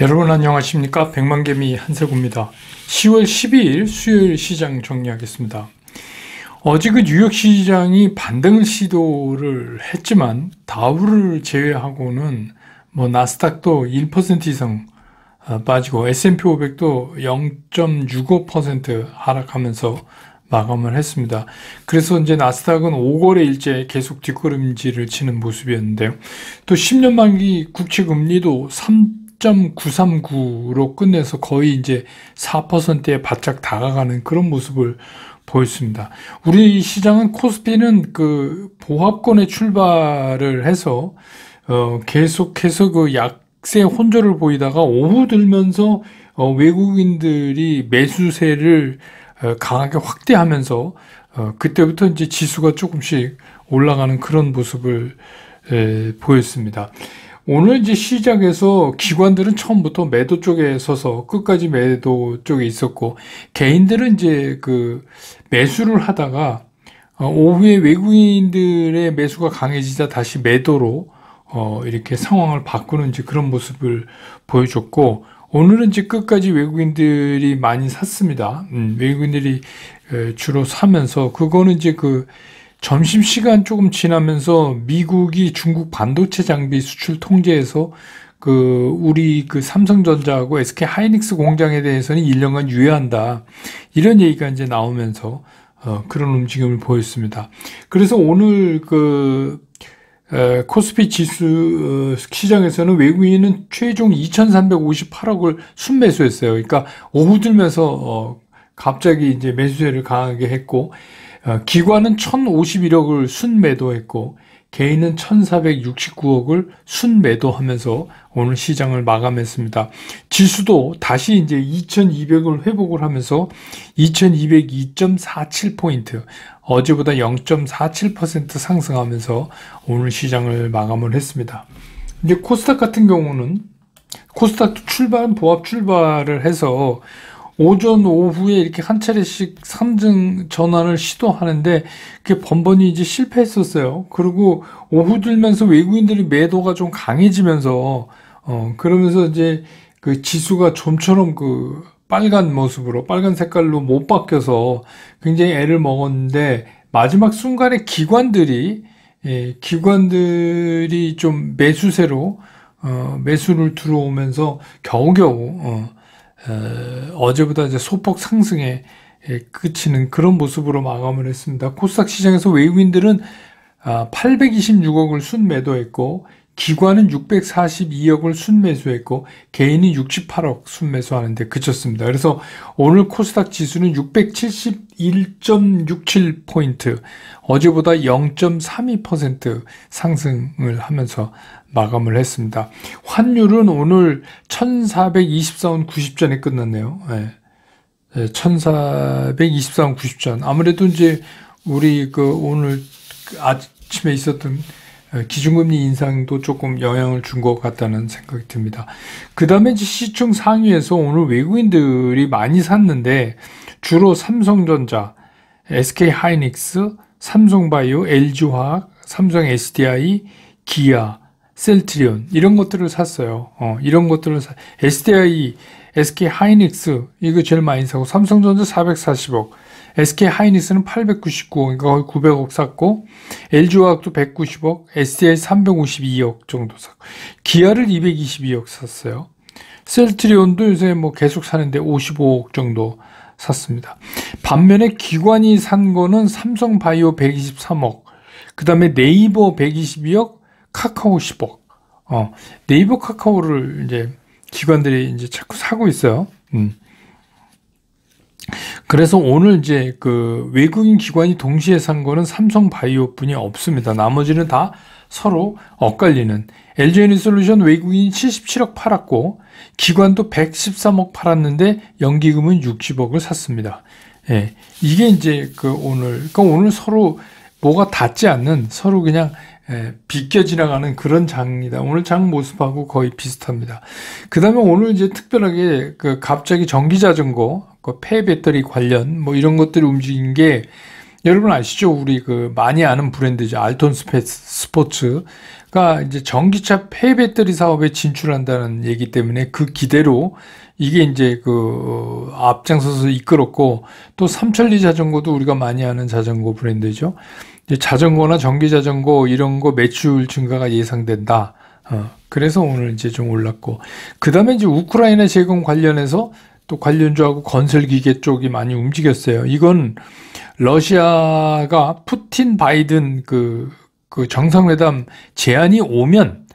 여러분 안녕하십니까? 백만개미 한세구입니다. 10월 12일 수요일 시장 정리하겠습니다. 어제 그 뉴욕 시장이 반등을 시도를 했지만 다우를 제외하고는 나스닥도 1% 이상 빠지고 S&P 500도 0.65% 하락하면서 마감을 했습니다. 그래서 이제 나스닥은 5거래일째 계속 뒷걸음질을 치는 모습이었는데요. 또 10년 만기 국채 금리도 3.939로 끝내서 거의 이제 4%에 바짝 다가가는 그런 모습을 보였습니다. 우리 시장은 코스피는 그 보합권에 출발을 해서 계속해서 그 약세 혼조를 보이다가 오후 들면서 외국인들이 매수세를 강하게 확대하면서 그때부터 이제 지수가 조금씩 올라가는 그런 모습을 보였습니다. 오늘 이제 시작에서 기관들은 처음부터 매도 쪽에 서서 끝까지 매도 쪽에 있었고, 개인들은 이제 그 매수를 하다가 오후에 외국인들의 매수가 강해지자 다시 매도로 이렇게 상황을 바꾸는 이제 그런 모습을 보여줬고, 오늘은 이제 끝까지 외국인들이 많이 샀습니다. 외국인들이 주로 사면서, 그거는 이제 그 점심시간 조금 지나면서 미국이 중국 반도체 장비 수출 통제해서 우리 삼성전자하고 SK 하이닉스 공장에 대해서는 1년간 유예한다, 이런 얘기가 이제 나오면서 그런 움직임을 보였습니다. 그래서 오늘 코스피 지수 시장에서는 외국인은 최종 2,358억을 순매수했어요. 그러니까 오후 들면서 갑자기 이제 매수세를 강하게 했고, 기관은 1,051억을 순매도했고, 개인은 1,469억을 순매도하면서 오늘 시장을 마감했습니다. 지수도 다시 이제 2,200을 회복을 하면서 2,202.47포인트, 어제보다 0.47% 상승하면서 오늘 시장을 마감을 했습니다. 이제 코스닥 같은 경우는, 코스닥도 보합 출발을 해서 오전, 오후에 이렇게 한 차례씩 상승 전환을 시도하는데 그게 번번이 이제 실패했었어요. 그리고 오후 들면서 외국인들이 매도가 좀 강해지면서 그러면서 이제 그 지수가 좀처럼 그 빨간 색깔로 못 바뀌어서 굉장히 애를 먹었는데, 마지막 순간에 기관들이 좀 매수세로 매수를 들어오면서 겨우겨우 어제보다 이제 소폭 상승에 그치는 그런 모습으로 마감을 했습니다. 코스닥 시장에서 외국인들은 826억을 순매도했고, 기관은 642억을 순매수했고, 개인은 68억 순매수하는데 그쳤습니다. 그래서 오늘 코스닥 지수는 671.67포인트, 어제보다 0.32% 상승을 하면서 마감을 했습니다. 환율은 오늘 1,424원 90전에 끝났네요. 1,424원 90전. 아무래도 이제 우리 오늘 아침에 있었던 기준금리 인상도 조금 영향을 준 것 같다는 생각이 듭니다. 그 다음에 이제 시총 상위에서 오늘 외국인들이 많이 샀는데, 주로 삼성전자, SK 하이닉스, 삼성바이오, LG화학, 삼성 SDI, 기아, 셀트리온, 이런 것들을 샀어요. SDI, SK 하이닉스, 이거 제일 많이 사고, 삼성전자 440억, SK 하이닉스는 899억, 거의 900억 샀고, LG화학도 190억, SDI 352억 정도 샀고, 기아를 222억 샀어요. 셀트리온도 요새 계속 사는데 55억 정도 샀습니다. 반면에 기관이 산 거는 삼성바이오 123억, 그 다음에 네이버 122억, 카카오 10억. 네이버 카카오를 이제 기관들이 이제 자꾸 사고 있어요. 그래서 오늘 이제 외국인 기관이 동시에 산 거는 삼성바이오 뿐이 없습니다. 나머지는 다 서로 엇갈리는. LG에너지솔루션 외국인이 77억 팔았고, 기관도 113억 팔았는데 연기금은 60억을 샀습니다. 이게 이제 오늘 서로 뭐가 닿지 않는, 서로 그냥 비껴 지나가는 그런 장입니다. 오늘 장 모습하고 거의 비슷합니다. 그 다음에 오늘 이제 특별하게 갑자기 전기자전거, 폐배터리 관련 이런 것들이 움직인 게, 여러분 아시죠? 우리 많이 아는 브랜드죠. 알톤 스포츠. 이제 전기차 폐배터리 사업에 진출한다는 얘기 때문에 그 기대로 이게 이제 그 앞장서서 이끌었고, 또 삼천리 자전거도 우리가 많이 아는 자전거 브랜드죠. 이제 자전거나 전기 자전거 이런 거 매출 증가가 예상된다. 그래서 오늘 이제 좀 올랐고, 그 다음에 이제 우크라이나 재건 관련해서 또 관련주하고 건설기계 쪽이 많이 움직였어요. 이건 러시아가 푸틴 바이든 그 정상회담 제안이 오면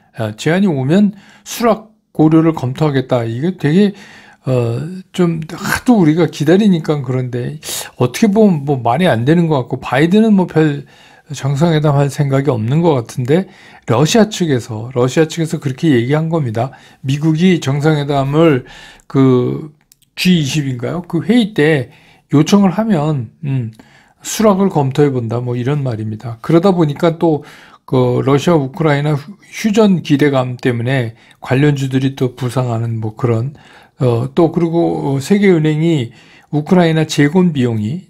수락 고려를 검토하겠다. 이게 되게 좀 하도 우리가 기다리니까 그런데 어떻게 보면 뭐 말이 안 되는 것 같고, 바이든은 뭐 별 정상회담 할 생각이 없는 것 같은데 러시아 측에서 그렇게 얘기한 겁니다. 미국이 정상회담을 그 G20인가요? 그 회의 때 요청을 하면 수락을 검토해 본다, 뭐 이런 말입니다. 그러다 보니까 또 그 러시아 우크라이나 휴전 기대감 때문에 관련주들이 또 부상하는 뭐 그런 또 그리고 세계은행이 우크라이나 재건 비용이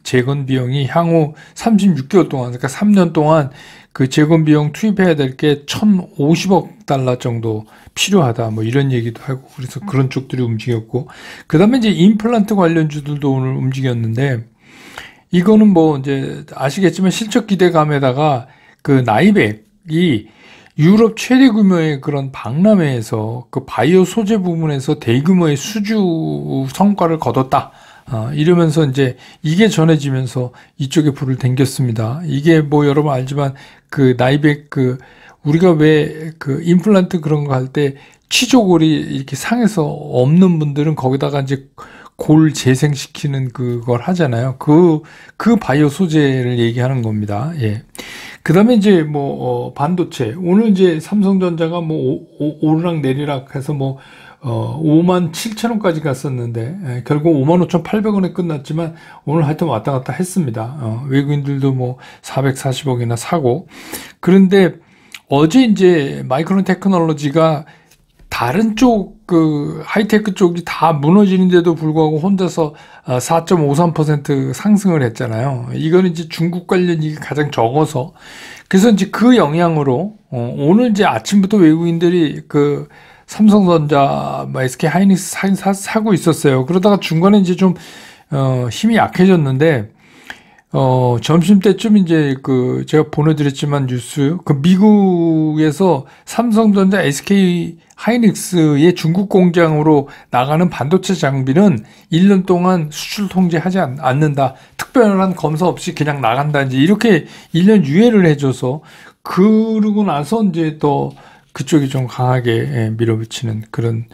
향후 36개월 동안, 그러니까 3년 동안 그 재건 비용 투입해야 될 게 1,050억 달러 정도 필요하다, 뭐 이런 얘기도 하고, 그래서 그런 쪽들이 움직였고, 그 다음에 이제 임플란트 관련주들도 오늘 움직였는데, 이거는 뭐 이제 아시겠지만 실적 기대감에다가 그 나이백이 유럽 최대 규모의 그런 박람회에서 그 바이오 소재 부분에서 대규모의 수주 성과를 거뒀다. 이러면서 이제 이게 전해지면서 이쪽에 불을 땡겼습니다. 이게 뭐 여러분 알지만 그 나이백 우리가 왜 그 임플란트 그런 거 할 때 치조골이 이렇게 상해서 없는 분들은 거기다가 이제 골 재생시키는 그걸 하잖아요. 그 바이오 소재를 얘기하는 겁니다. 예. 그 다음에 이제 반도체. 오늘 이제 삼성전자가 뭐 오르락 내리락 해서 57,000원까지 갔었는데, 결국 55,800원에 끝났지만, 오늘 하여튼 왔다 갔다 했습니다. 외국인들도 뭐 440억이나 사고. 그런데 어제 이제 마이크론 테크놀로지가 다른 쪽, 하이테크 쪽이 다 무너지는데도 불구하고 혼자서 4.53% 상승을 했잖아요. 이거는 이제 중국 관련이 가장 적어서. 그래서 이제 그 영향으로, 오늘 이제 아침부터 외국인들이 삼성전자, SK 하이닉스 사고 있었어요. 그러다가 중간에 이제 좀, 힘이 약해졌는데, 점심때쯤 이제 제가 보내드렸지만 뉴스, 미국에서 삼성전자 SK 하이닉스의 중국 공장으로 나가는 반도체 장비는 1년 동안 수출 통제하지 않는다. 특별한 검사 없이 그냥 나간다. 이제 이렇게 1년 유예를 해줘서, 그러고 나서 이제 또 그쪽이 좀 강하게 밀어붙이는 그런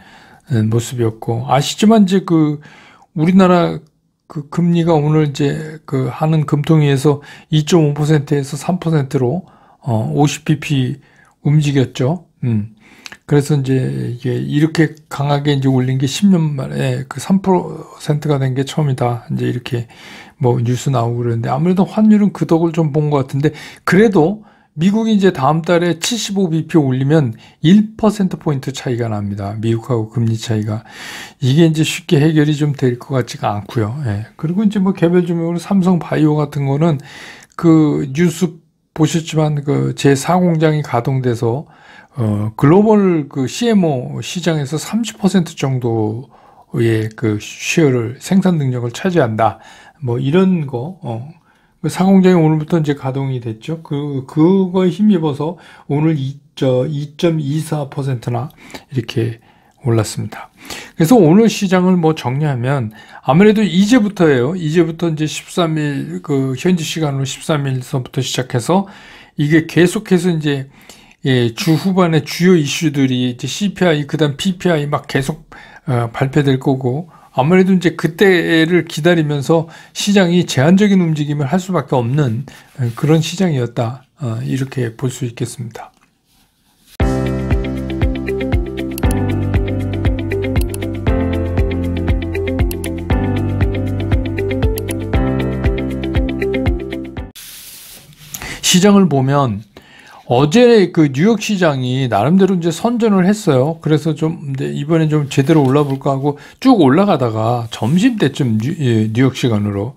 모습이었고, 아시지만 이제 우리나라 금리가 오늘 이제 하는 금통위에서 2.5%에서 3%로 50bp 움직였죠. 그래서 이제 이게 이렇게 강하게 이제 올린 게 10년 만에 3%가 된 게 처음이다. 이제 이렇게 뭐 뉴스 나오고 그러는데, 아무래도 환율은 그 덕을 좀 본 것 같은데, 그래도 미국이 이제 다음 달에 75bp 올리면 1%포인트 차이가 납니다. 미국하고 금리 차이가. 이게 이제 쉽게 해결이 좀 될 것 같지가 않고요. 예. 그리고 이제 뭐 개별 종목으로 삼성 바이오 같은 거는 뉴스 보셨지만 제4공장이 가동돼서 글로벌 CMO 시장에서 30% 정도의 쉐어를, 생산 능력을 차지한다. 뭐 이런 거, 상공장이 오늘부터 이제 가동이 됐죠. 그거에 힘입어서 오늘 2.24%나 이렇게 올랐습니다. 그래서 오늘 시장을 뭐 정리하면 아무래도 이제부터예요. 이제부터 이제 13일, 현지 시간으로 13일서부터 시작해서 이게 계속해서 이제 주 후반에 주요 이슈들이 이제 CPI, 그 다음 PPI 막 계속 발표될 거고, 아무래도 이제 그때를 기다리면서 시장이 제한적인 움직임을 할 수밖에 없는 그런 시장이었다. 이렇게 볼 수 있겠습니다. 시장을 보면 어제 뉴욕 시장이 나름대로 이제 선전을 했어요. 그래서 좀 이제 이번엔 좀 제대로 올라볼까 하고 쭉 올라가다가 점심 때쯤 뉴욕 시간으로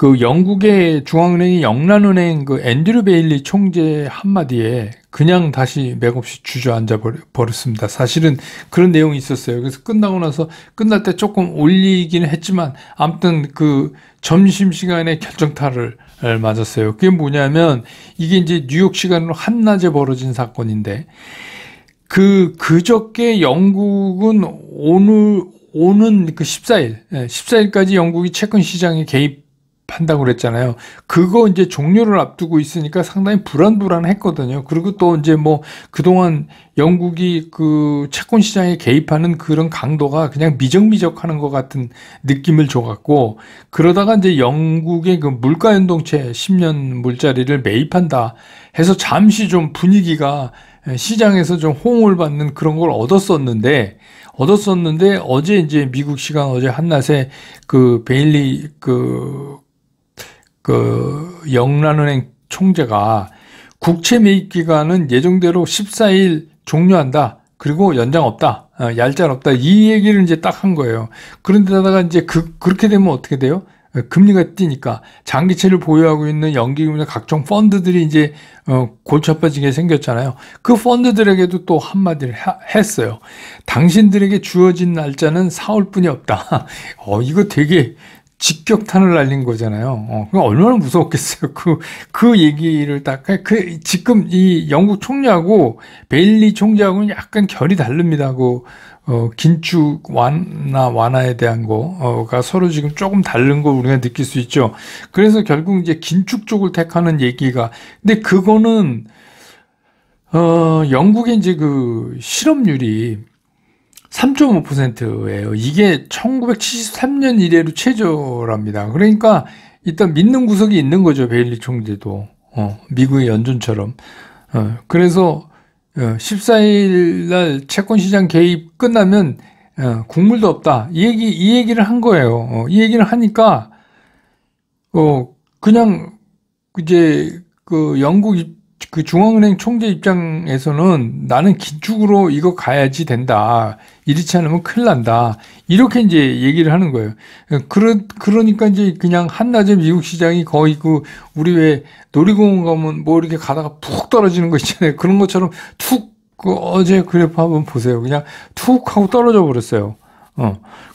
그 영국의 중앙은행이 영란은행 그 앤드류 베일리 총재 한마디에 그냥 다시 맥없이 주저앉아 버렸습니다. 사실은 그런 내용이 있었어요. 그래서 끝나고 나서 끝날 때 조금 올리기는 했지만 아무튼 그 점심시간에 결정타를 맞았어요. 그게 뭐냐면 이게 이제 뉴욕 시간으로 한낮에 벌어진 사건인데 그저께 영국은 오는 그 14일까지 영국이 채권 시장에 개입한다고 그랬잖아요. 그거 이제 종료를 앞두고 있으니까 상당히 불안했거든요. 그리고 또 이제 뭐 그동안 영국이 그 채권 시장에 개입하는 그런 강도가 그냥 미적미적하는 것 같은 느낌을 줘갖고 그러다가 이제 영국의 그 물가 연동채 10년 물자리를 매입한다 해서 잠시 좀 분위기가 시장에서 좀 호응을 받는 그런 걸 얻었었는데 어제 이제 미국 시간 어제 한낮에 그 베일리 그 영란은행 총재가 국채 매입 기간은 예정대로 14일 종료한다. 그리고 연장 없다. 얄짤 없다. 이 얘기를 이제 딱 한 거예요. 그런데다가 이제 그렇게 되면 어떻게 돼요? 금리가 뛰니까 장기채를 보유하고 있는 연기금이나 각종 펀드들이 이제 골치 아파지게 생겼잖아요. 그 펀드들에게도 또 한마디를 했어요. 당신들에게 주어진 날짜는 4월뿐이 없다. 이거 되게 직격탄을 날린 거잖아요. 얼마나 무서웠겠어요. 그 얘기를 지금 이 영국 총리하고 베일리 총재하고는 약간 결이 다릅니다. 긴축 완화에 대한 거가 서로 지금 조금 다른 걸 우리가 느낄 수 있죠. 그래서 결국 이제 긴축 쪽을 택하는 얘기가, 근데 그거는, 영국의 이제 그 실업률이 3.5%예요. 이게 1973년 이래로 최저랍니다. 그러니까 일단 믿는 구석이 있는 거죠. 베일리 총재도. 미국의 연준처럼. 그래서 14일 날 채권 시장 개입 끝나면 국물도 없다. 이 얘기를 한 거예요. 이 얘기를 하니까 그냥 이제 그 영국 그 중앙은행 총재 입장에서는 나는 긴축으로 이거 가야지 된다. 이렇지 않으면 큰일 난다. 이렇게 이제 얘기를 하는 거예요. 그러니까 이제 그냥 한낮에 미국 시장이 거의 우리 왜 놀이공원 가면 뭐 이렇게 가다가 푹 떨어지는 거 있잖아요. 그런 것처럼 툭, 어제 그래프 한번 보세요. 그냥 툭 하고 떨어져 버렸어요.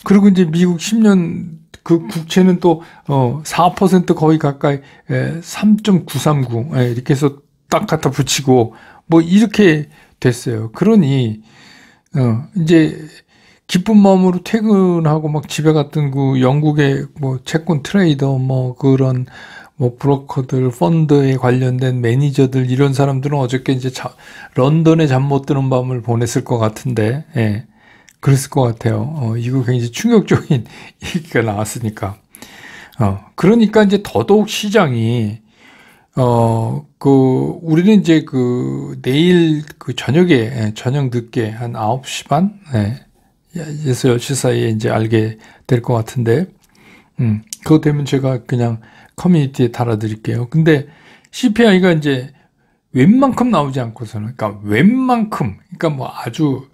그리고 이제 미국 10년 그 국채는 또, 4% 거의 가까이, 3.939, 이렇게 해서 딱 갖다 붙이고 뭐 이렇게 됐어요. 그러니 이제 기쁜 마음으로 퇴근하고 막 집에 갔던 그 영국의 뭐 채권 트레이더 뭐 그런 뭐 브로커들 펀드에 관련된 매니저들 이런 사람들은 어저께 이제 런던에 잠 못 드는 밤을 보냈을 것 같은데 그랬을 것 같아요. 이거 굉장히 충격적인 얘기가 나왔으니까 그러니까 이제 더더욱 시장이 우리는 이제 내일 저녁 늦게 한 9시 반? 에서 10시 사이에 이제 알게 될 것 같은데, 그거 되면 제가 그냥 커뮤니티에 달아드릴게요. 근데 CPI가 이제 웬만큼 나오지 않고서는, 그러니까 뭐 아주,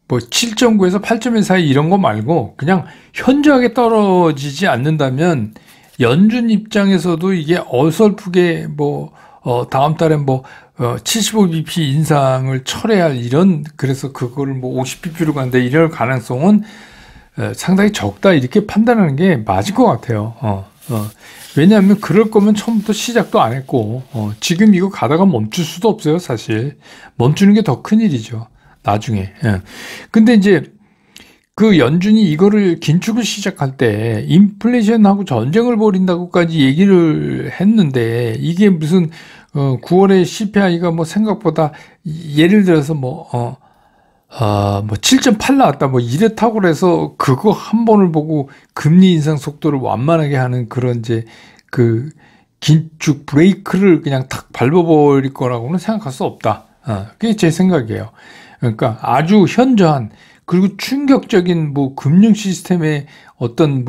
7.9에서 8.1 사이 이런 거 말고, 그냥 현저하게 떨어지지 않는다면, 연준 입장에서도 이게 어설프게 다음 달에 75bp 인상을 철회할 그래서 그거를 50bp로 간다 이럴 가능성은 상당히 적다 이렇게 판단하는 게 맞을 것 같아요. 왜냐하면 그럴 거면 처음부터 시작도 안 했고, 지금 이거 가다가 멈출 수도 없어요, 사실. 멈추는 게 더 큰일이죠, 나중에. 근데 이제, 그 연준이 이거를 긴축을 시작할 때 인플레이션하고 전쟁을 벌인다고까지 얘기를 했는데 이게 무슨 9월에 CPI가 생각보다 예를 들어서 7.8 나왔다 이렇다고 해서 그거 한 번을 보고 금리 인상 속도를 완만하게 하는 그런 이제 그 긴축 브레이크를 그냥 탁 밟아버릴 거라고는 생각할 수 없다. 그게 제 생각이에요. 그러니까 아주 현저한 그리고 충격적인 금융 시스템에 어떤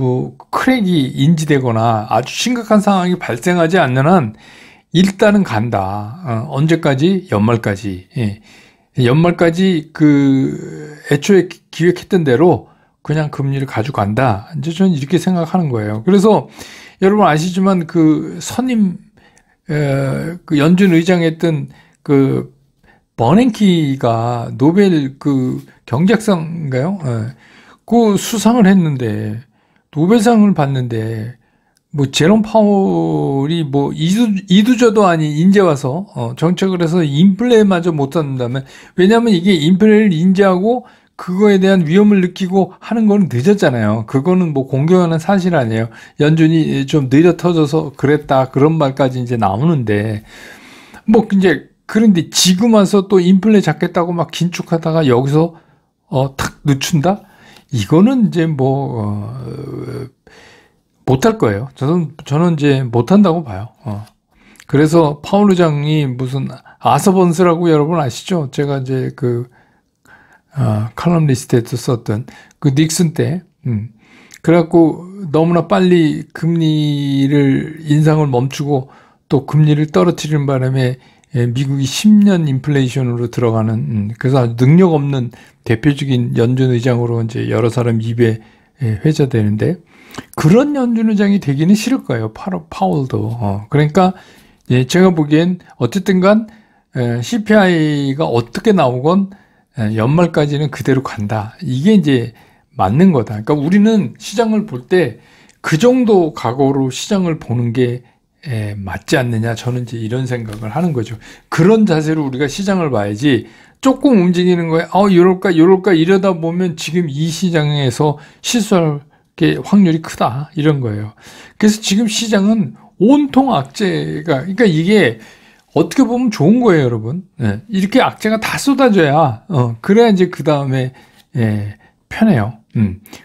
크랙이 인지되거나 아주 심각한 상황이 발생하지 않는 한 일단은 간다. 언제까지? 연말까지. 연말까지 애초에 기획했던 대로 그냥 금리를 가져간다. 이제 저는 이렇게 생각하는 거예요. 그래서 여러분 아시지만 그 선임 그 연준 의장했던 그 버냉키가 노벨 그 경제학상인가요? 예. 그 수상을 했는데 노벨상을 받는데 뭐 제롬 파월이 뭐 이두저도 아닌 인제 와서 정책을 해서 인플레마저 못한다면, 왜냐하면 이게 인플레를 인지하고 그거에 대한 위험을 느끼고 하는 건 늦었잖아요. 그거는 뭐 공경하는 사실 아니에요. 연준이 좀 느려 터져서 그랬다 그런 말까지 이제 나오는데, 뭐 이제 그런데 지금 와서 또 인플레 잡겠다고 막 긴축하다가 여기서 탁 늦춘다? 이거는 이제 뭐 못할 거예요. 저는 이제 못한다고 봐요. 그래서 파월 의장이 무슨 아서번스라고 여러분 아시죠? 제가 이제 그 칼럼니스트에서 썼던 그 닉슨 때, 그래갖고 너무나 빨리 금리를 인상을 멈추고 또 금리를 떨어뜨리는 바람에 미국이 10년 인플레이션으로 들어가는, 그래서 아주 능력 없는 대표적인 연준 의장으로 이제 여러 사람 입에 회자되는데, 그런 연준 의장이 되기는 싫을 거예요. 파월도. 그러니까 제가 보기엔 어쨌든 간 CPI가 어떻게 나오건 연말까지는 그대로 간다. 이게 이제 맞는 거다. 그러니까 우리는 시장을 볼 때 그 정도 각오로 시장을 보는 게 맞지 않느냐. 저는 이제 이런 생각을 하는 거죠. 그런 자세로 우리가 시장을 봐야지 조금 움직이는 거에 이럴까 이러다 보면 지금 이 시장에서 실수할 게 확률이 크다 이런 거예요. 그래서 지금 시장은 온통 악재가, 그러니까 이게 어떻게 보면 좋은 거예요, 여러분. 이렇게 악재가 다 쏟아져야 그래야 이제 그 다음에 편해요.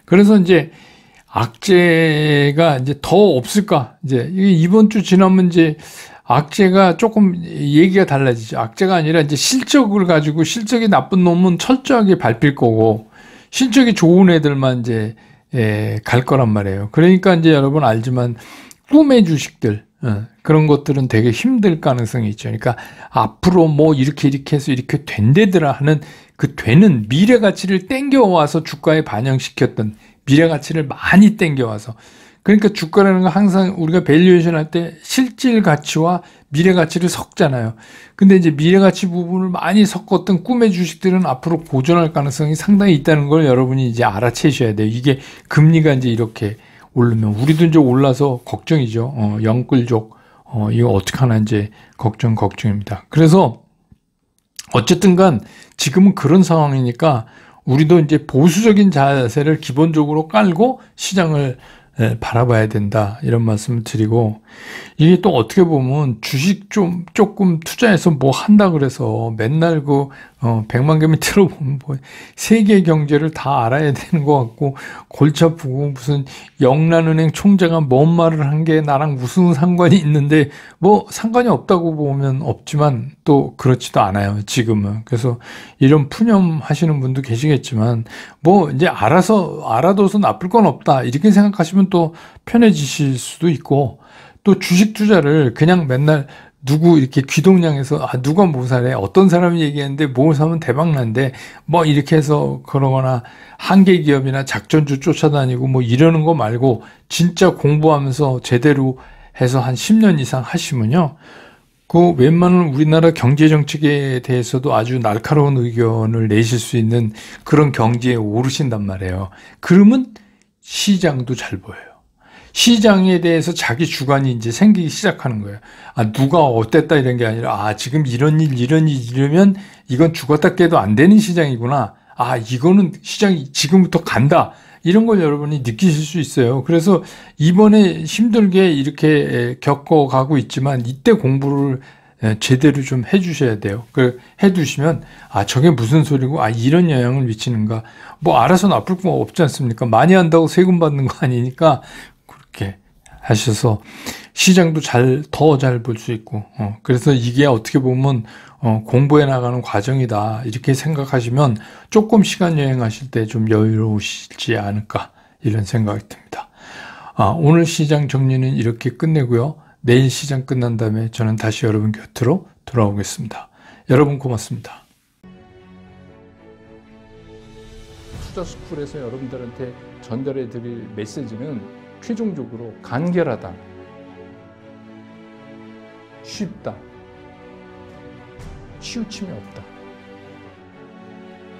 그래서 이제 악재가 이제 더 없을까? 이제 이번 주 지나면 이제 악재가 조금 얘기가 달라지죠. 악재가 아니라 이제 실적을 가지고, 실적이 나쁜 놈은 철저하게 밟힐 거고 실적이 좋은 애들만 이제 갈 거란 말이에요. 그러니까 이제 여러분 알지만 꿈의 주식들, 그런 것들은 되게 힘들 가능성이 있죠. 그러니까 앞으로 뭐 이렇게 해서 이렇게 된대더라 하는 그 되는 미래 가치를 땡겨와서 주가에 반영시켰던, 미래 가치를 많이 땡겨와서, 그러니까 주가라는 건 항상 우리가 밸류에이션 할 때 실질 가치와 미래 가치를 섞잖아요. 근데 이제 미래 가치 부분을 많이 섞었던 꿈의 주식들은 앞으로 고전할 가능성이 상당히 있다는 걸 여러분이 이제 알아채셔야 돼요. 이게 금리가 이제 이렇게 오르면 우리도 이제 올라서 걱정이죠. 영끌족 이거 어떡하나 이제 걱정입니다. 그래서 어쨌든 간 지금은 그런 상황이니까 우리도 이제 보수적인 자세를 기본적으로 깔고 시장을 바라봐야 된다, 이런 말씀을 드리고, 이게 또 어떻게 보면 주식 조금 투자해서 뭐 한다 그래서 맨날 100만 개면 틀어보면 뭐 세계 경제를 다 알아야 되는 것 같고, 골치 아프고, 무슨 영란은행 총재가 뭔 말을 한 게 나랑 무슨 상관이 있는데, 뭐 상관이 없다고 보면 없지만 또 그렇지도 않아요, 지금은. 그래서 이런 푸념하시는 분도 계시겠지만, 뭐 이제 알아둬서 나쁠 건 없다, 이렇게 생각하시면 또 편해지실 수도 있고, 또 주식 투자를 그냥 맨날 누구 이렇게 귀동냥해서 누가 뭐 사래, 어떤 사람이 얘기했는데 뭐 사면 대박 난대, 뭐 이렇게 해서 그러거나 한계 기업이나 작전주 쫓아다니고 뭐 이러는 거 말고 진짜 공부하면서 제대로 해서 한 10년 이상 하시면요, 그 웬만한 우리나라 경제 정책에 대해서도 아주 날카로운 의견을 내실 수 있는 그런 경지에 오르신단 말이에요. 그러면 시장도 잘 보여요. 시장에 대해서 자기 주관이 이제 생기기 시작하는 거예요. 누가 어땠다 이런 게 아니라, 지금 이런 일 이러면 이건 죽었다 깨도 안 되는 시장이구나. 이거는 시장이 지금부터 간다. 이런 걸 여러분이 느끼실 수 있어요. 그래서 이번에 힘들게 이렇게 겪어가고 있지만 이때 공부를 제대로 좀 해주셔야 돼요. 해두시면 저게 무슨 소리고 이런 영향을 미치는가, 뭐 알아서 나쁠 거 없지 않습니까? 많이 한다고 세금 받는 거 아니니까 그렇게 하셔서 시장도 더 잘 볼 수 있고, 그래서 이게 어떻게 보면 공부해 나가는 과정이다, 이렇게 생각하시면 조금 시간 여행하실 때 좀 여유로우시지 않을까, 이런 생각이 듭니다. 오늘 시장 정리는 이렇게 끝내고요. 내일 시장 끝난 다음에 저는 다시 여러분 곁으로 돌아오겠습니다. 여러분 고맙습니다. 투자스쿨에서 여러분들한테 전달해 드릴 메시지는 최종적으로 간결하다, 쉽다, 치우침이 없다.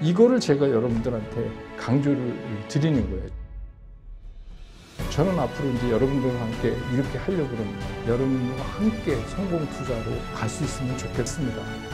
이거를 제가 여러분들한테 강조를 드리는 거예요. 저는 앞으로 이제 여러분들과 함께 이렇게 하려고 합니다. 여러분과 함께 성공 투자로 갈 수 있으면 좋겠습니다.